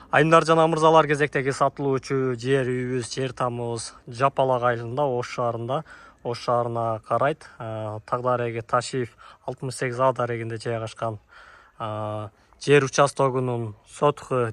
Айымдар жана мырзалар, кезектеги сатылуучу жер үйүбүз жер тамыбыз Жапалак айылында, Ош шаарында, Ош шаарына карайт. Тагдареги Ташиев 68 А дарегинде жайгашкан жер участогунун сотку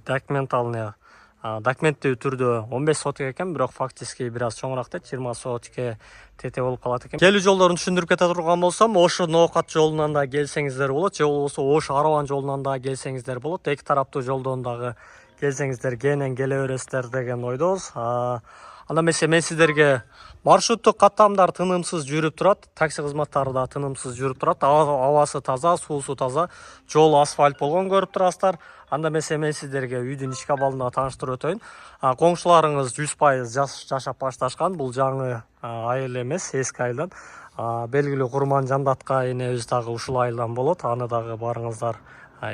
документтүү түрдө 15 сотка экен, бирок фактически бир аз чоңураак дейт, 20 сотке тете болуп калат экен. Келүү жолдорун түшүндүрүп кете турган болсом, Ош Ноокат жолунан да келсеңиздер болот, же болбосо Ош Араван жолунан да келсеңиздер болот. Эки тараптуу жолдон дагы келсеңиздер кенен келе бересиздер деген ойдобуз. Андан эмесе мен сиздерге маршруттук каттамдар тынымсыз жүрүп турат, такси кызматтары да тынымсыз жүрүп турат. Абасы таза, суусу таза, жол асфальт болгон көрүп турасыздар. Анда эмесе мен сиздерге үйдүн ички абалына тааныштырып өтөйүн. Коңшуларыңыз 100% жашап башташкан. Бул жаңы айыл эмес, эски айылдан. Белгилүү Курман Жандатка энебиз дагы ушул айылдан болот. Аны дагы барыңыздар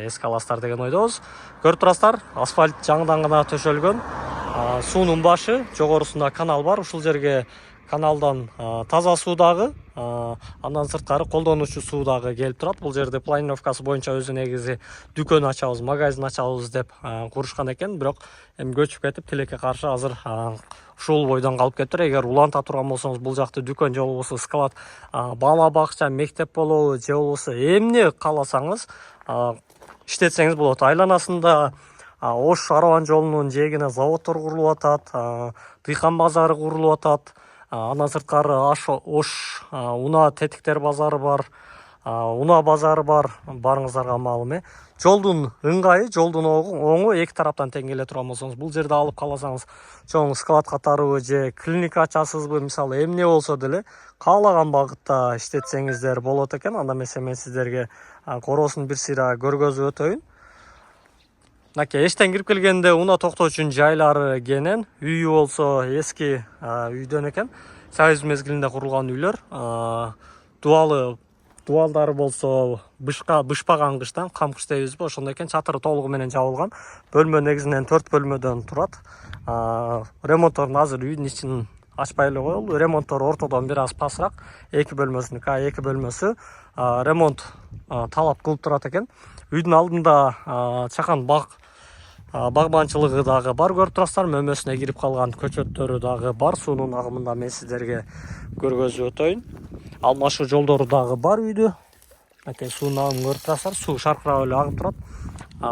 эске аласыздар деген ойдобуз. Көрүп турасыздар, асфальт жаңыдан гана төшөлгөн. Суунун башы, жогорусунда канал бар. Ушул жерге каналдан таза суу дагы, андан сырткары колдонуучу суу дагы келип турат. Бул жерде планировкасы боюнча өзү негизи дүкөн ачабыз, магазин ачабыз деп курушкан экен, бирок эми көчүп кетип тилекке каршы азыр ушул бойдон калып кетиптир. Эгер уланта турган болсоңуз, бул жакты дүкөн же болбосо склад, бала бакча, мектеп болобу, же болбосо эмне кааласаңыз иштетсеңиз болот. Айланасында Ош Араван жолунун жээгине заводдор курулуп атат, дыйкан базары курулуп атат. Андан сырткары Ош унаа тетиктер базары бар, унаа базары бар, барыңыздарга маалым. Жолдун ыңгайы, жолдун оңу эки тараптан тең келе турган болсоңуз, бул жерде алып каласаңыз, чоң склад катарыбы же клиника ачасызбы, мисалы эмне болсо деле каалаган багытта иштетсеңиздер болот экен. Анда эмесе мен сиздерге короосун бир сыйра көргөзүп өтөйүн. Эштен кирип келгенде унаа токтоочунун жайлары кенен, үйү болсо эски үйдөн экен. Союз мезгилинде курулган үйлөр. Дубалдары болсо бышпаган кыштан, кам кыш дейбизби, ошондой экен. Чатыры толугу менен жабылган. Бөлмө негизинен 4 бөлмөдөн турат. Ремонтторун азыр үйдүн ичин ачпай эле коелу. Ремонттор ортодон бир аз пасыраак. 2 бөлмөсүнүкү, 2 бөлмөсү ремонт талап кылып турат экен. Үйдүн алдында чакан багбанчылыгы дагы бар, көрүп турасыздар. Мөмөсүнө кирип калган көчөттөрү дагы бар. Суунун агымында мен сиздерге көргөзүп өтөйүн. Алмашуу жолдору дагы бар үйдү. Суунун агымын көрүп турасыздар. Суу шаркырап эле агып турат.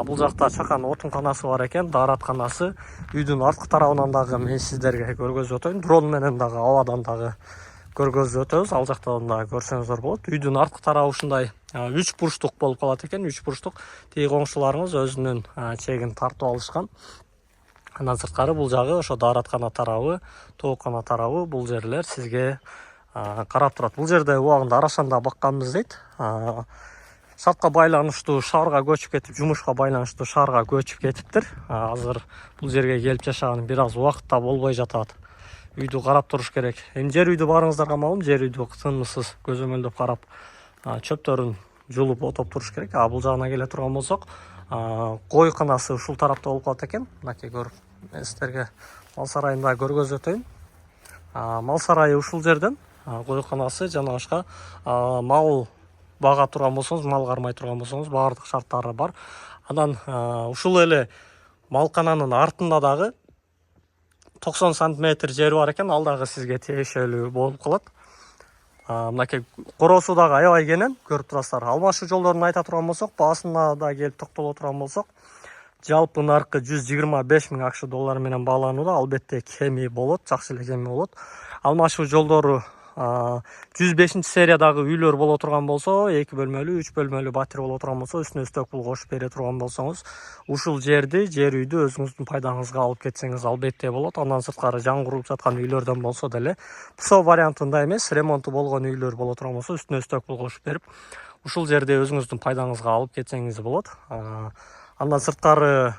Бул жакта чакан отунканасы бар экен, дааратканасы. Үйдүн арткы тарабынан дагы мен сиздерге көргөзүп өтөйүн. Дрон менен дагы абадан дагы көргөзүп өтөбүз. Ал жактан да көрсөңүздөр болот. Үйдүн арткы тарабы ушундай 3 бурчтук болуп калат экен. 3 бурчтук. Тиги коңшуларыңыз өзүнүн чегин тартып алышкан. Андан сырткары бул жагы ошо даараткана тарабы, тооккана тарабы, бул жерлер сизге карап турат. Бул жерде убагында арашанда бакканбыз дейт. Шартка байланыштуу шаарга көчүп кетип, жумушка байланыштуу шаарга көчүп кетиптир. Азыр бул жерге келип жашаган бир аз убакытта болбой жатат. Үйдү карап туруш керек. Эми жер үйдү барыңыздарга маалым, жер үйдү тынымсыз көзөмөлдөп карап, чөптөрүн жулуп отоп туруш керек. Бул жагына келе турган болсок, койканасы ушул тарапта болуп калат экен. Мынакей көрүп, мен сиздерге мал сарайын да көргөзүп өтөйүн. Мал сарайы ушул жерден, койканасы жана башка мал бага турган болсоңуз, мал кармай турган болсоңуз, баардык шарттары бар. Анан ушул эле малкананын артында дагы 90 сантиметр жери бар экен, ал дагы сизге тиешелүү болуп калат. Мынакей короосу дагы аябай кенен, көрүп турасыздар. Алмашуу жолдорун айта турган болсок, баасына да келип токтоло турган болсок, жалпы наркы $125,000 AQSh менен бааланууда. Албетте кеми болот, жакшы эле кеми болот. Алмашуу жолдору 105 сериядагы үйлөр боло турган болсо, 2 бөлмөлүү, 3 бөлмөлүү батир боло турган болсо, үстүнө үстөк пул кошуп бере турган болсоңуз, ушул жерди, жер үйдү өзүңүздүн пайдаңызга алып кетсеңиз албетте болот. Андан сырткары жаңырылып жаткан үйлөрдөн болсо деле, ПСО вариантында эмес, ремонту болгон үйлөр боло турган болсо, үстүнө үстөк пул кошуп берип, ушул жерди өзүңүздүн пайдаңызга алып кетсеңиз болот. Андан сырткары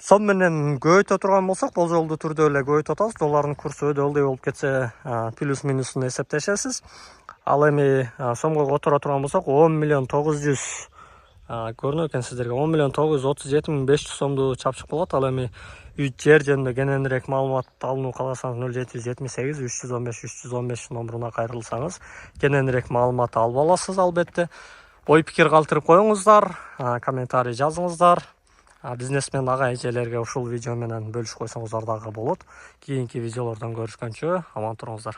сом менен көбөйтө турган болсок, болжолдуу түрдө эле көбөйтүп атабыз. Доллардын курсу өйдөй болуп кетсе, плюс минусун эсептешесиз. Ал эми сомго которо турган болсок, 10,900,000 көрүнөт экен сиздерге. 10,937,500 сомду чапчык болот. Ал эми үй жер жөнүндө кененирээк маалымат алууну кааласаңыз 0778 315 315 номуруна кайрылсаңыз кененирээк маалымат алып аласыз албетте. Ой пикир калтырып коюңуздар, комментарий жазыңыздар. бизнесмен ага эжелерге ушул видео менен бөлүшүп койсоңуздар дагы болот. Кийинки видеолордон көрүшкөнчө аман туруңуздар.